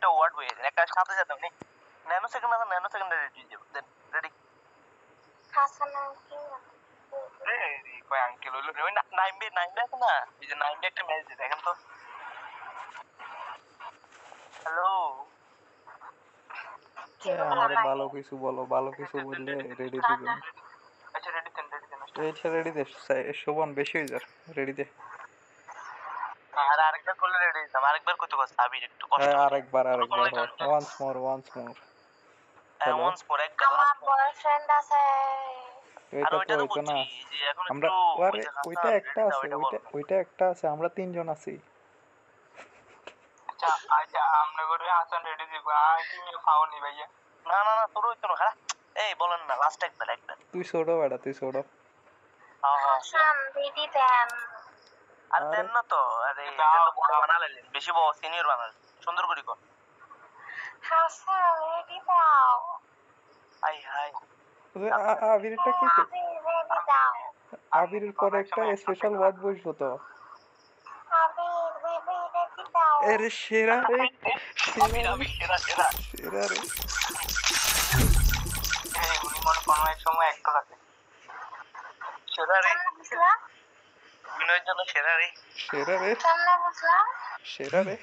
একটা ওয়ার্ড বইয়ে দেন, একটা সাথে সাথে আপনি ন্যানো সেকেন্ড রেডি দেন। রেডি? হাসান আঙ্কেল কয় আঙ্কেল হইলো ওই নাইমবে আছে না, এই যে নাইমবে একটা মেসেজ দেখেন তো। হ্যালো আমার ভালো কিছু বলো, ভালো কিছু বললে রেডি দিবেন। আচ্ছা রেডি দেন এইটা রেডি দে শোভন, বেশি হয়ে যার রেডি দে। আর আরেকবার করলে রেডি দিতাম, আরেকবার করতে কষ্ট আবির একটু কষ্ট হ্যাঁ করে। আরেকবার once more hello once more একবার আমার বয়ফ্রেন্ড আছে। আর ওইটা তো ওইটা তো হইতো বুঝছি না যে এখন আমরা। একটু ওই আরে যে ওইটা হাসান একটা রেডি দাও আছে, এটা বল। ওইটা একটা আছে, আমরা তিনজন আছি। আচ্ছা আচ্ছা আমরা করে হাসান রেডি দিব, আর তুমি খাওনি ভাইয়া। না না না তোর হইতো না খারাপ। এই বলেন না লাস্ট একবার তুই ছোড়ো বেটা, তুই ছোড়ো। হাসান রেডি দেন। আর দেন না তো, আরে এটা তো বড় বানালেন, বেশি বড় সিনিয়র বানালেন, সুন্দর করে কর। হাসান রেডি দাও। হাই হাই আবিরটা কি রেডি দাও। আবিরের পরে একটা স্পেশাল ওয়ার্ড বসবো তো। আবির বেবি রেডি দাও। আরে সেরা রে, সেরা সেরা সেরা রে। এই উনি মনে কোনো এক সময় একটা থাকে সেরা রে, বুঝলা? বিনয়ের জন্য সেরা রে, সেরা রে, কেমনে বুঝলা? সেরা রে।